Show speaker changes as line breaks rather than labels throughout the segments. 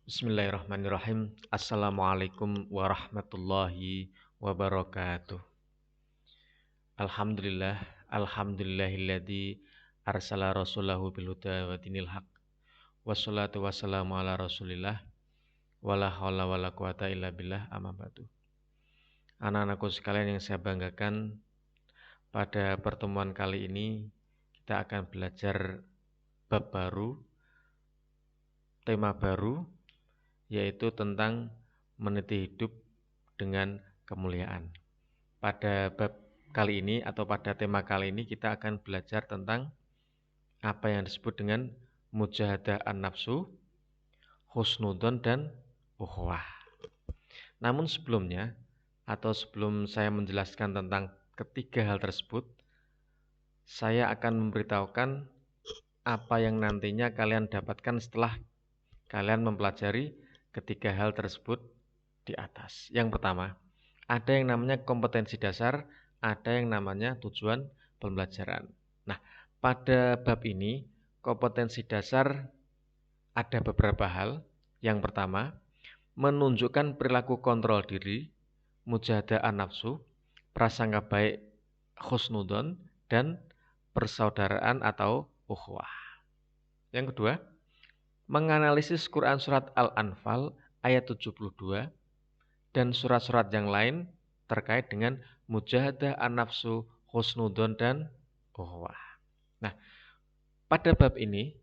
Bismillahirrahmanirrahim. Assalamualaikum warahmatullahi wabarakatuh. Alhamdulillah, alhamdulillahilladzi arsala rasulahu bil huda wa dinil haq. Wassalatu wassalamu ala Rasulillah wala haula wala quwata illa billah amma ba'du. Anak-anakku sekalian yang saya banggakan, pada pertemuan kali ini kita akan belajar bab baru, tema baru, yaitu tentang meniti hidup dengan kemuliaan. Pada bab kali ini atau pada tema kali ini kita akan belajar tentang apa yang disebut dengan mujahadah an-nafsu, husnudon, dan ukhuwah. Namun sebelumnya, atau sebelum saya menjelaskan tentang ketiga hal tersebut, saya akan memberitahukan apa yang nantinya kalian dapatkan setelah kalian mempelajari ketiga hal tersebut di atas. Yang pertama, ada yang namanya kompetensi dasar, ada yang namanya tujuan pembelajaran. Nah, pada bab ini, kompetensi dasar ada beberapa hal. Yang pertama, menunjukkan perilaku kontrol diri, mujahadah an-nafsu, prasangka baik, husnudon, dan persaudaraan atau ukhuwah. Yang kedua, menganalisis Quran Surat Al-Anfal ayat 72 dan surat-surat yang lain terkait dengan mujahadah an-nafsu, husnudon, dan ukhuwah. Nah, pada bab ini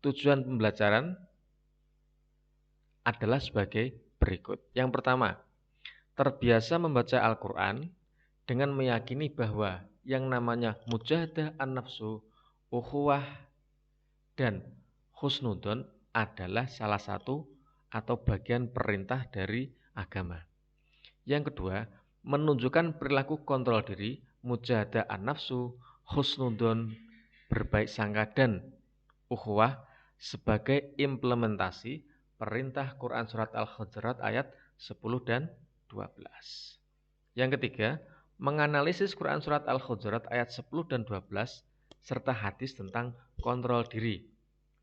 tujuan pembelajaran adalah sebagai berikut. Yang pertama, terbiasa membaca Al-Quran dengan meyakini bahwa yang namanya mujahadah an-nafsu, ukhuwah, dan husnudon adalah salah satu atau bagian perintah dari agama. Yang kedua, menunjukkan perilaku kontrol diri, mujahadah an-nafsu, husnudon, berbaik sangka, dan ukhuwah sebagai implementasi perintah Quran Surat Al-Hujurat ayat 10 dan 12. Yang ketiga, menganalisis Quran Surat Al-Hujurat ayat 10 dan 12 serta hadis tentang kontrol diri,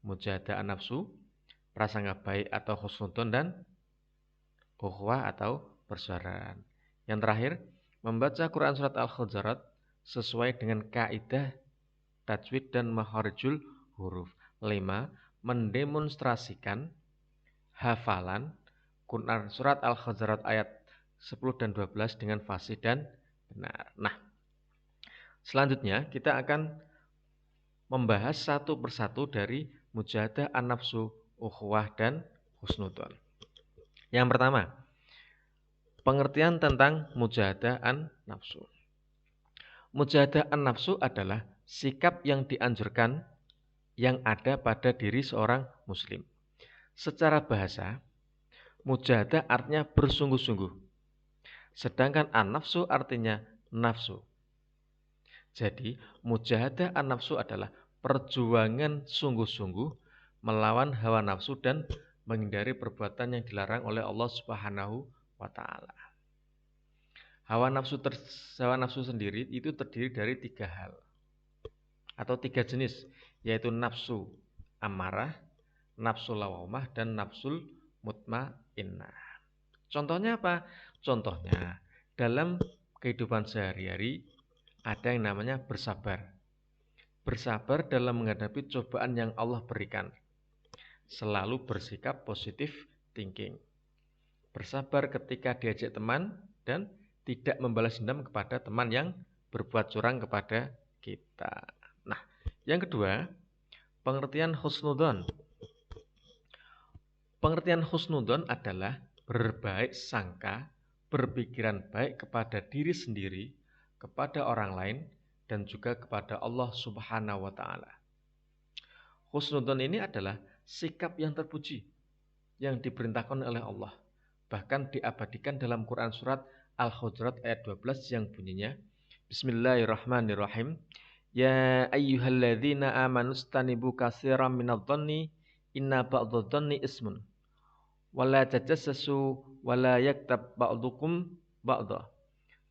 mujahadah an-nafsu, prasangka baik atau husnudon, dan ukhuwah atau persaudaraan. Yang terakhir, membaca Quran Surat Al-Hujurat sesuai dengan kaidah tajwid dan makharijul huruf. 5. Mendemonstrasikan hafalan Quran Surat Al-Hujurat ayat 10 dan 12 dengan fasih dan benar. Nah, selanjutnya kita akan membahas satu persatu dari mujahadah an-nafsu, ukhuwah, dan husnudon. Yang pertama, pengertian tentang mujahadah an-nafsu. Mujahadah an-nafsu adalah sikap yang dianjurkan yang ada pada diri seorang muslim. Secara bahasa, mujahadah artinya bersungguh-sungguh, sedangkan an-nafsu artinya nafsu. Jadi, mujahadah an-nafsu adalah perjuangan sungguh-sungguh melawan hawa nafsu dan menghindari perbuatan yang dilarang oleh Allah Subhanahu wa Ta'ala. Hawa nafsu sendiri itu terdiri dari 3 hal atau 3 jenis, yaitu nafsu amarah, nafsu lawamah, dan nafsul mutmainnah. Contohnya apa? Contohnya dalam kehidupan sehari-hari ada yang namanya bersabar. Bersabar dalam menghadapi cobaan yang Allah berikan. Selalu bersikap positif thinking. Bersabar ketika diajak teman dan tidak membalas dendam kepada teman yang berbuat curang kepada kita. Nah, yang kedua, pengertian husnudon. Pengertian husnudon adalah berbaik sangka, berpikiran baik kepada diri sendiri, kepada orang lain, dan juga kepada Allah Subhanahu wa Ta'ala. Husnudon ini adalah sikap yang terpuji yang diperintahkan oleh Allah, bahkan diabadikan dalam Quran Surat Al-Hujurat ayat 12 yang bunyinya, Bismillahirrahmanirrahim, Ya ayyuhalladzina amanu stanibu katsiran minadh-dhanni inna ba'dadh-dhanni ismun wala tajassasu wala yaktab ba'dukum ba'dha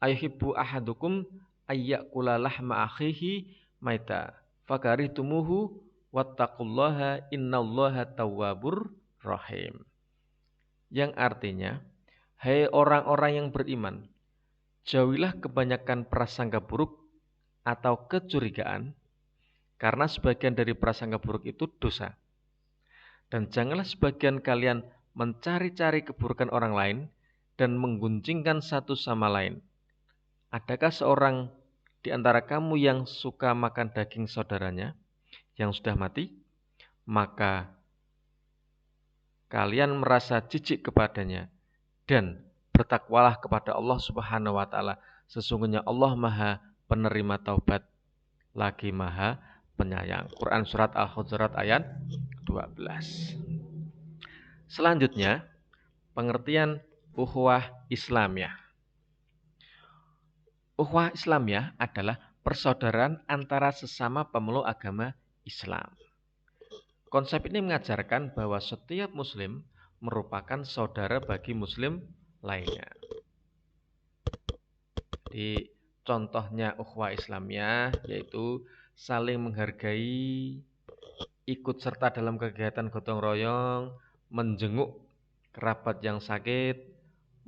ayuhibbu ahadukum ayyakula lahma akhihi maita fakarihtumuhu wattaqullaha innallaha tawwabur rahim. yang artinya, hai orang-orang yang beriman, jauhilah kebanyakan prasangka buruk atau kecurigaan, karena sebagian dari prasangka buruk itu dosa. Dan janganlah sebagian kalian mencari-cari keburukan orang lain dan menggunjingkan satu sama lain. Adakah seorang di antara kamu yang suka makan daging saudaranya yang sudah mati? Maka kalian merasa jijik kepadanya dan bertakwalah kepada Allah Subhanahu wa taala. Sesungguhnya Allah Maha penerima taubat lagi Maha penyayang. Quran surat Al-Hujurat ayat 12. Selanjutnya, pengertian ukhuwah Islamiyah. Ukhuwah Islamiyah adalah persaudaraan antara sesama pemeluk agama Islam. Konsep ini mengajarkan bahwa setiap muslim merupakan saudara bagi muslim lainnya. Di contohnya ukhuwah Islamiyah yaitu saling menghargai, ikut serta dalam kegiatan gotong royong, menjenguk kerabat yang sakit,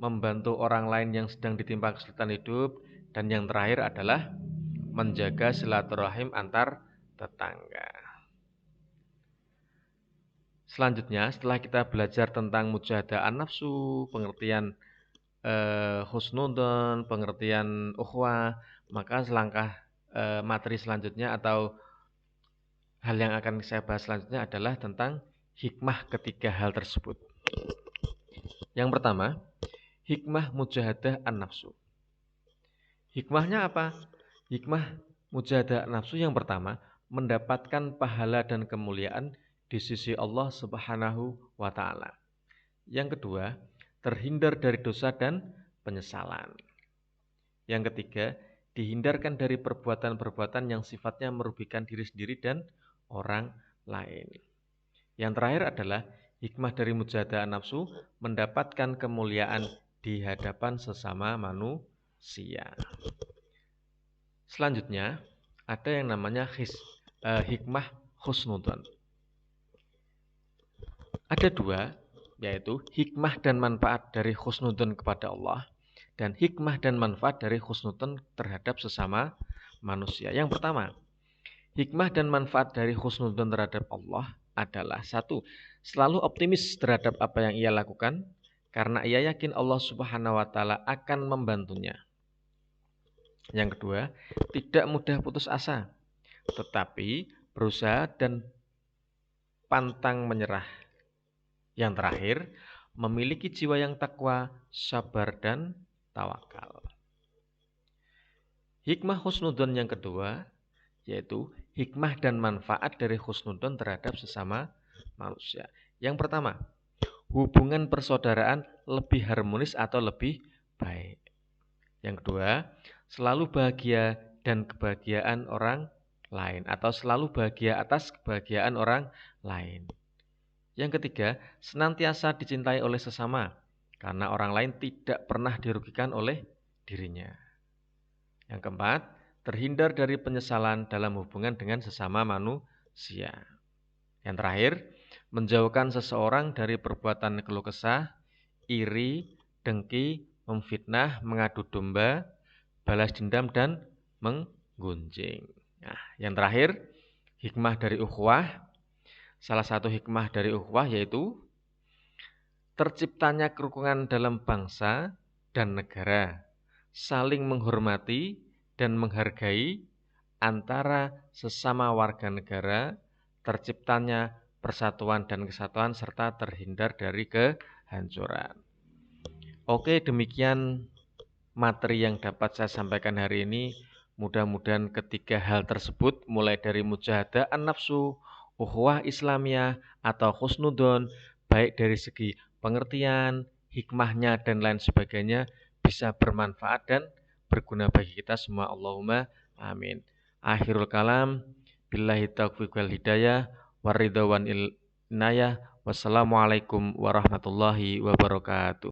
membantu orang lain yang sedang ditimpa kesulitan hidup, dan yang terakhir adalah menjaga silaturahim antar tetangga. Selanjutnya, setelah kita belajar tentang mujahadah an-nafsu, pengertian husnudon, pengertian ukhwah, maka selangkah materi selanjutnya atau hal yang akan saya bahas selanjutnya adalah tentang hikmah ketiga hal tersebut. Yang pertama, hikmah mujahadah an-nafsu. Hikmahnya apa? Hikmah mujahadah an-nafsu yang pertama, mendapatkan pahala dan kemuliaan di sisi Allah Subhanahu wa taala. Yang kedua, terhindar dari dosa dan penyesalan. Yang ketiga, dihindarkan dari perbuatan-perbuatan yang sifatnya merugikan diri sendiri dan orang lain. Yang terakhir adalah hikmah dari mujahadah an-nafsu, mendapatkan kemuliaan di hadapan sesama manusia. Selanjutnya, ada yang namanya hikmah husnudon. Ada dua, yaitu hikmah dan manfaat dari husnudon kepada Allah dan hikmah dan manfaat dari husnudon terhadap sesama manusia. Yang pertama, hikmah dan manfaat dari husnudon terhadap Allah adalah satu, selalu optimis terhadap apa yang ia lakukan karena ia yakin Allah Subhanahu wa taala akan membantunya. Yang kedua, tidak mudah putus asa, tetapi berusaha dan pantang menyerah. Yang terakhir, memiliki jiwa yang takwa, sabar, dan tawakal. Hikmah husnudon yang kedua, yaitu hikmah dan manfaat dari husnudon terhadap sesama manusia. Yang pertama, hubungan persaudaraan lebih harmonis atau lebih baik. Yang kedua, selalu bahagia dan kebahagiaan orang lain atau selalu bahagia atas kebahagiaan orang lain. Yang ketiga, senantiasa dicintai oleh sesama karena orang lain tidak pernah dirugikan oleh dirinya. Yang keempat, terhindar dari penyesalan dalam hubungan dengan sesama manusia. Yang terakhir, menjauhkan seseorang dari perbuatan keluh kesah, iri, dengki, memfitnah, mengadu domba, balas dendam, dan menggunjing. Nah, yang terakhir, hikmah dari ukhuwah. Salah satu hikmah dari ukhuwah yaitu terciptanya kerukunan dalam bangsa dan negara, saling menghormati dan menghargai antara sesama warga negara, terciptanya persatuan dan kesatuan serta terhindar dari kehancuran. Oke, demikian materi yang dapat saya sampaikan hari ini. Mudah-mudahan ketiga hal tersebut mulai dari mujahadah an-nafsu, ukhuwah Islamiyah atau husnudon, baik dari segi pengertian, hikmahnya dan lain sebagainya bisa bermanfaat dan berguna bagi kita semua. Allahumma amin. Akhirul kalam, billahi taufiq wal hidayah, waridha wan inayah. Wassalamualaikum warahmatullahi wabarakatuh.